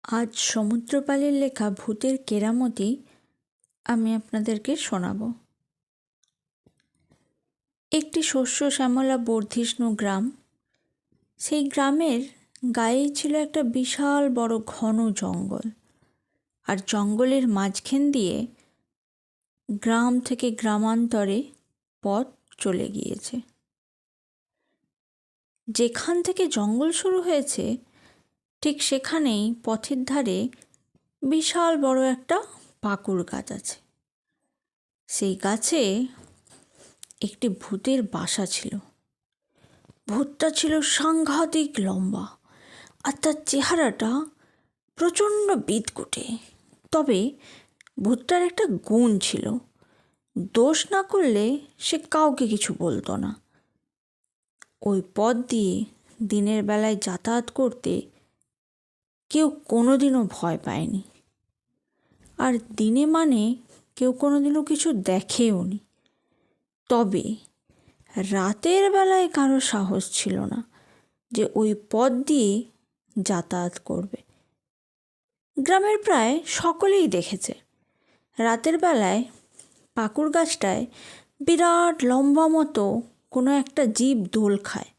আজ সমুদ্রপালের লেখা ভূতের কেরামতি আমি আপনাদেরকে শোনাব। একটি শস্য শ্যামলা বর্ধিষ্ণু গ্রাম। সেই গ্রামের গায়েই ছিল একটা বিশাল বড় ঘন জঙ্গল, আর জঙ্গলের মাঝখান দিয়ে গ্রাম থেকে গ্রামান্তরে পথ চলে গিয়েছে। যেখান থেকে জঙ্গল শুরু হয়েছে ঠিক সেখানেই পথের ধারে বিশাল বড় একটা পাকুড় গাছ আছে। সেই গাছে একটি ভূতের বাসা ছিল। ভূতটা ছিল সাংঘাতিক লম্বা, আর তার চেহারাটা প্রচণ্ড বিদকুটে। তবে ভূতটার একটা গুণ ছিল, দোষ না করলে সে কাউকে কিছু বলতো না। ওই পথ দিয়ে দিনের বেলায় যাতায়াত করতে কেউ কোনোদিনও ভয় পায়নি, আর দিনে মানে কেউ কোনোদিনও কিছু দেখেও নি। তবে রাতের বেলায় কারো সাহস ছিল না যে ওই পথ দিয়ে যাতায়াত করবে। গ্রামের প্রায় সকলেই দেখেছে রাতের বেলায় পাকুড় গাছটায় বিরাট লম্বা মতো কোনো একটা জীব দোল খায়,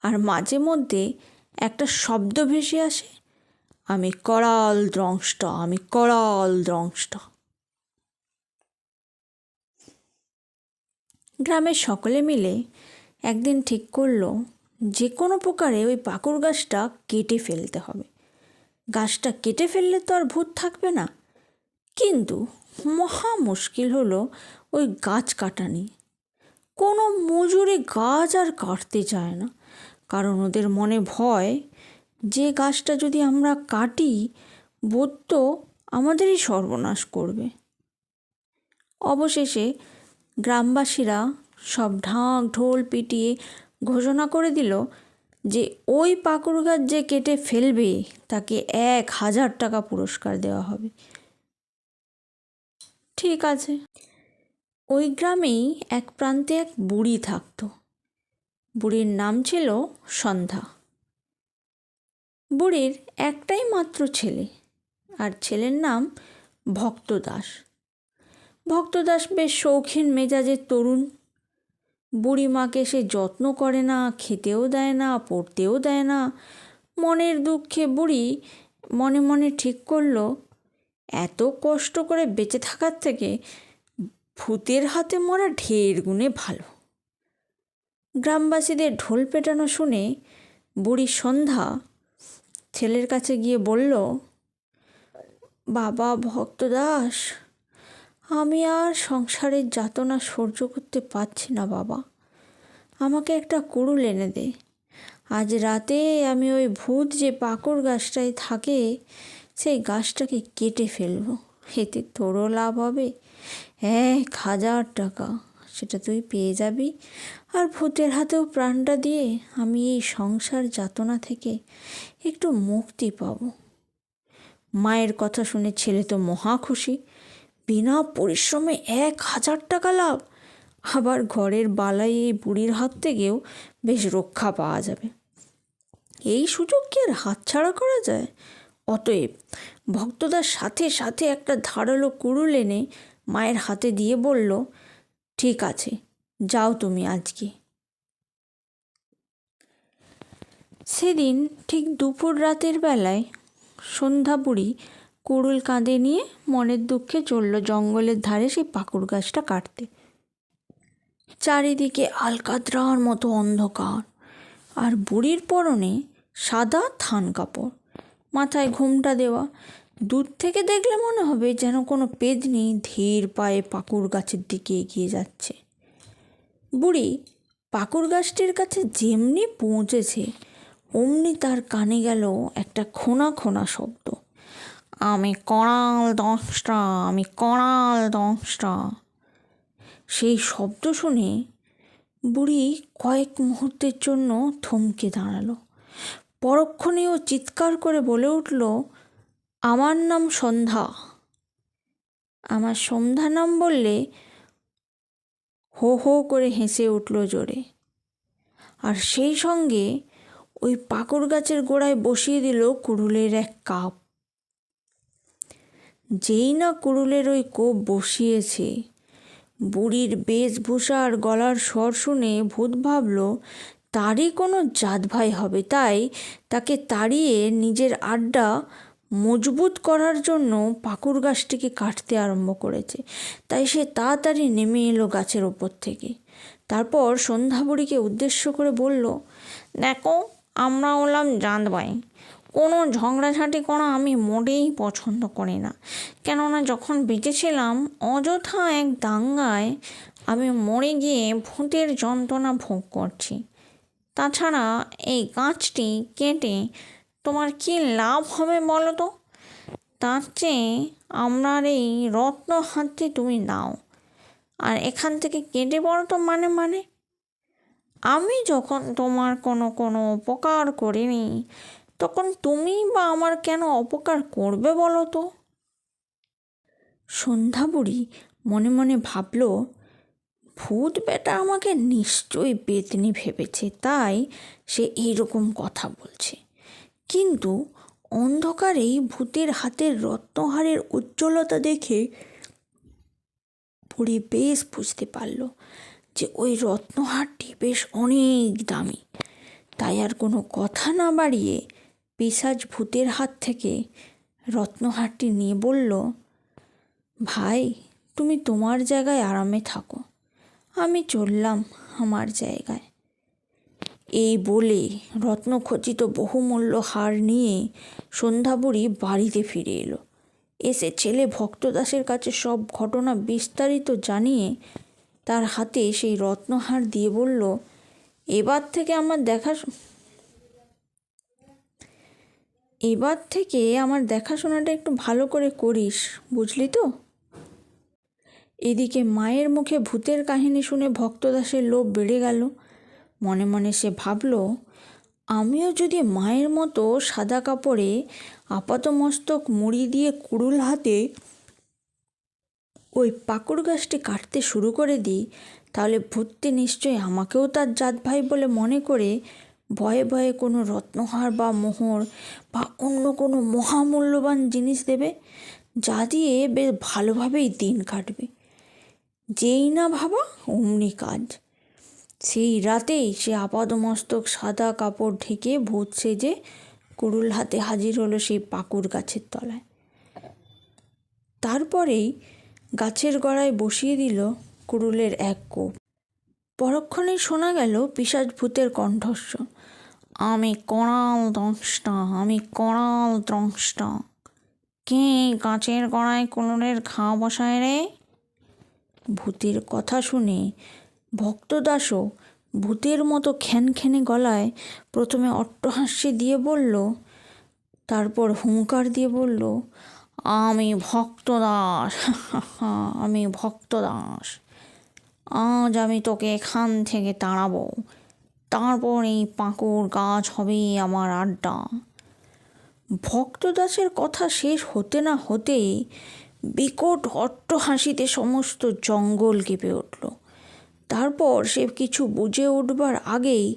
আর মাঝে মধ্যে একটা শব্দ ভেসে আসে, আমি করাল দ্রংষ্ট, আমি করাল দ্রংষ্ট। গ্রামের সকলে মিলে একদিন ঠিক করলো যে কোনো প্রকারে ওই পাকুড় গাছটা কেটে ফেলতে হবে। গাছটা কেটে ফেললে তো আর ভূত থাকবে না। কিন্তু মহা মুশকিল হলো ওই গাছ কাটা নিয়ে। কোনো মজুরে গাছ আর কাটতে চায় না, কারণ ওদের মনে ভয় যে গাছটা যদি আমরা কাটি ভূত তো আমাদেরই সর্বনাশ করবে। অবশেষে গ্রামবাসীরা সব ঢাক ঢোল পিটিয়ে ঘোষণা করে দিল যে ওই পাকুড় গাছ যে কেটে ফেলবে তাকে 1000 টাকা পুরস্কার দেওয়া হবে। ঠিক আছে। ওই গ্রামেই এক প্রান্তে এক বুড়ি থাকতো। বুড়ির নাম ছিল সন্ধ্যা। বুড়ির একটাই মাত্র ছেলে, আর ছেলের নাম ভক্তদাস। ভক্তদাস বেশ শৌখিন মেজাজের তরুণ। বুড়ি মাকে সে যত্ন করে না, খেতেও দেয় না, পড়তেও দেয় না। মনের দুঃখে বুড়ি মনে মনে ঠিক করলো, এত কষ্ট করে বেঁচে থাকার থেকে ভূতের হাতে মরা ঢের গুণে ভালো। গ্রামবাসীদের ঢোল পেটানো শুনে বুড়ি সন্ধ্যা ছেলের কাছে গিয়ে বলল, বাবা ভক্তদাস, আমি আর সংসারের যাতনা সহ্য করতে পারছি না বাবা, আমাকে একটা কুড়ুল এনে দে। আজ রাতে আমি ওই ভূত যে পাকুড় গাছটায় থাকে সেই গাছটাকে কেটে ফেলবো, এতে তোরও লাভ হবে, 1000 টাকা সেটা তুই পেয়ে যাবি, আর ভূতের হাতেও প্রাণটা দিয়ে আমি এই সংসার যাতনা থেকে একটু মুক্তি পাবো। মায়ের কথা শুনে ছেলে তো মহা খুশি। বিনা পরিশ্রমে 1000 টাকা লাভ, আবার ঘরের বালাই এই বুড়ির হাত থেকেও বেশ রক্ষা পাওয়া যাবে। এই সুযোগ কি আর হাতছাড়া করা যায়? অতএব ভক্তদার সাথে সাথে একটা ধারালো কুড়ুল এনে মায়ের হাতে দিয়ে বলল, ঠিক আছে, যাও তুমি আজকে। সেদিন ঠিক দুপুর রাতের বেলায় সন্ধ্যা বুড়ি কুড়ুল কাঁধে নিয়ে মনের দুঃখে চলল জঙ্গলের ধারে সেই পাকুড় গাছটা কাটতে। চারিদিকে আলকাতরার মতো অন্ধকার, আর বুড়ির পরনে সাদা থান কাপড়, মাথায় ঘোমটা দেওয়া। দূর থেকে দেখলে মনে হবে যেন কোনো পেদনি ধীর পায়ে পাকুড় গাছের দিকে এগিয়ে যাচ্ছে। বুড়ি পাকুড় গাছটির কাছে যেমনি পৌঁছেছে অমনি তার কানে গেল একটা খোনা খোনা শব্দ, আমি করাল দংষ্টা, আমি করাল দংষ্টা। সেই শব্দ শুনে বুড়ি কয়েক মুহূর্তের জন্য থমকে দাঁড়ালো। পরক্ষণে ও চিৎকার করে বলে উঠল, আমার নাম সন্ধ্যা। আমার সন্ধ্যা নাম বললে হো হো করে হেসে উঠল জোরে, আর সেই সঙ্গে ওই পাকুড় গাছের গোড়ায় বসিয়ে দিল কুড়ুলের এক কাপ। যেই না কুড়ুলের ওই কোপ বসিয়েছে, বুড়ির বেশভূষা আর গলার স্বর শুনে ভূত ভাবল তারই কোনো জাত ভাই হবে, তাই তাকে তাড়িয়ে নিজের আড্ডা মজবুত করার জন্য পাকুর গাছটিকে কাটতে আরম্ভ করেছে। তাই সে তাড়াতাড়ি নেমে এলো গাছের ওপর থেকে। তারপর সন্ধ্যা বুড়িকে উদ্দেশ্য করে বলল, দেখো, আমরা হলাম জাত ভাই। কোনো ঝগড়াঝাঁটি করা আমি মোটেই পছন্দ করি না, কেননা যখন বেঁচেছিলাম অযথা এক দাঙ্গায় আমি মরে গিয়ে ভূতের যন্ত্রণা ভোগ করছি। তাছাড়া এই গাছটি কেটে তোমার কী লাভ হবে বলো তো? তার চেয়ে আপনার এই রত্ন হাতটি তুমি নাও আর এখান থেকে কেটে পড়ো তো। মানে আমি যখন তোমার কোনো উপকার করিনি, তখন তুমি বা আমার কেন অপকার করবে বলো তো? সন্ধ্যা বুড়ি মনে মনে ভাবল, ভূত বেটা আমাকে নিশ্চয়ই পেতনি ভেবেছে, তাই সে এইরকম কথা বলছে। কিন্তু অন্ধকারেই ভূতের হাতের রত্নহারের উজ্জ্বলতা দেখে বুড়ি বেশ বুঝতে পারল যে ওই রত্নহারটি বেশ অনেক দামি। তাই আর কোনো কথা না বাড়িয়ে পিশাচ ভূতের হাত থেকে রত্নহারটি নিয়ে বলল, ভাই, তুমি তোমার জায়গায় আরামে থাকো, আমি চললাম আমার জায়গায়। এই বলে রত্নখচিত বহুমূল্য হার নিয়ে সন্ধ্যা বুড়ি বাড়িতে ফিরে এলো। এসে ছেলে ভক্তদাসের কাছে সব ঘটনা বিস্তারিত জানিয়ে তার হাতে সেই রত্নহার দিয়ে বলল, এবার থেকে আমার দেখাশোনাটা একটু ভালো করে করিস, বুঝলি তো? এদিকে মায়ের মুখে ভূতের কাহিনী শুনে ভক্তদাসের লোভ বেড়ে গেল। মনে মনে সে ভাবল, আমিও যদি মায়ের মতো সাদা কাপড়ে আপাতমস্তক মুড়ি দিয়ে কুড়ুল হাতে ওই পাকুড় গাছটি কাটতে শুরু করে দিই, তাহলে ভূতটি নিশ্চয়ই আমাকেও তার জাত ভাই বলে মনে করে ভয়ে ভয়ে কোনো রত্নহার বা মোহর বা অন্য কোনো মহামূল্যবান জিনিস দেবে, যা দিয়ে বেশ ভালোভাবেই দিন কাটবে। যেই না ভাবা অমনি কাজ। সেই রাতেই সে আপাদমস্তক সাদা কাপড় ঢেকে ভূত সেজে কুড়ুল হাতে হাজির হলো সেই পাকুড় গাছের তলায়। তারপরেই গাছের গোড়ায় বসিয়ে দিল কুড়ুলের এক কোপ। পরক্ষণেই শোনা গেল পিশাচ ভূতের কণ্ঠস্বর, আমি করাল দ্রষ্টা। কে গাছের গোড়ায় কুড়ুলের ঘা বসায় রে? ভূতের কথা শুনে ভক্তদাসও ভূতের মতো খ্যানখ্যানে গলায় প্রথমে অট্টহাস্যে দিয়ে বলল, তারপর হুঙ্কার দিয়ে বলল, আমি ভক্তদাস, আমি ভক্তদাস। আজ আমি তোকে এখান থেকে তাড়াবো, তারপর এই পাকুড় গাছ হবে আমার আড্ডা। ভক্তদাসের কথা শেষ হতে না হতেই বিকট অট্টহাসিতে সমস্ত জঙ্গল কেঁপে উঠল। তারপর সে কিছু বুঝে উঠবার আগেই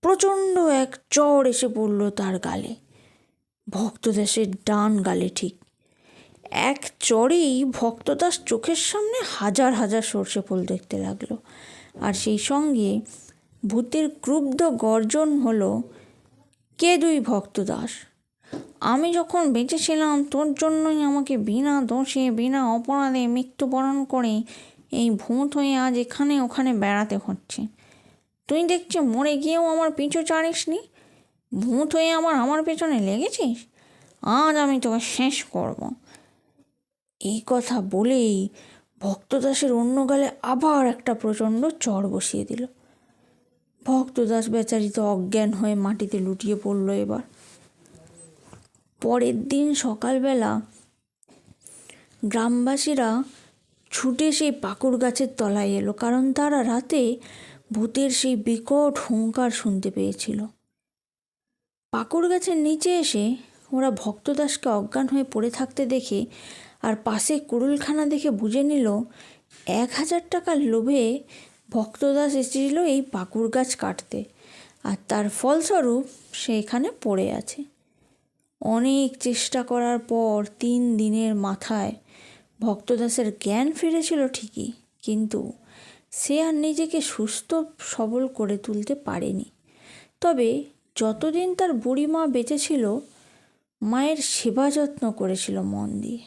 প্রচণ্ড এক চড় এসে পড়ল তার গালে, ভক্তদাসের ডান গালে ঠিক। এক চড়েই ভক্তদাস চোখের সামনে হাজার হাজার সর্ষে ফুল দেখতে লাগলো। আর সেই সঙ্গে ভূতের ক্রুব্ধ গর্জন হলো, কে তুই ভক্তদাস? আমি যখন বেঁচে ছিলাম তোর জন্যই আমাকে বিনা দোষে বিনা অপরাধে মৃত্যুবরণ করে এই ভূত হয়ে আজ এখানে ওখানে বেড়াতে হচ্ছে। তুই দেখছি মরে গিয়েও আমার পিছু ছাড়িসনি, ভূত হয়ে আমার পেছনে লেগেছিস। আজ আমি তোকে শেষ করব। এই কথা বলেই ভক্তদাসের অন্য গালে আবার একটা প্রচণ্ড চড় বসিয়ে দিল। ভক্তদাস বেচারি তো অজ্ঞান হয়ে মাটিতে লুটিয়ে পড়ল। এবার পরের দিন সকালবেলা গ্রামবাসীরা ছুটে সেই পাকুড় গাছের তলায় এলো, কারণ তারা রাতে ভূতের সেই বিকট হুঙ্কার শুনতে পেয়েছিল। পাকুড় গাছের নিচে এসে ওরা ভক্তদাসকে অজ্ঞান হয়ে পড়ে থাকতে দেখে আর পাশে কুড়ুলখানা দেখে বুঝে নিল 1000 টাকার লোভে ভক্তদাস এসেছিল এই পাকুড় গাছ কাটতে, আর তার ফলস্বরূপ সে এখানে পড়ে আছে। অনেক চেষ্টা করার পর 3 দিনের মাথায় ভক্তদাসের জ্ঞান ফিরেছিল ঠিকই, কিন্তু সে আর নিজেকে সুস্থ সবল করে তুলতে পারেনি। তবে যতদিন তার বুড়ি মা বেঁচে ছিল, মায়ের সেবা যত্ন করেছিল মন দিয়ে।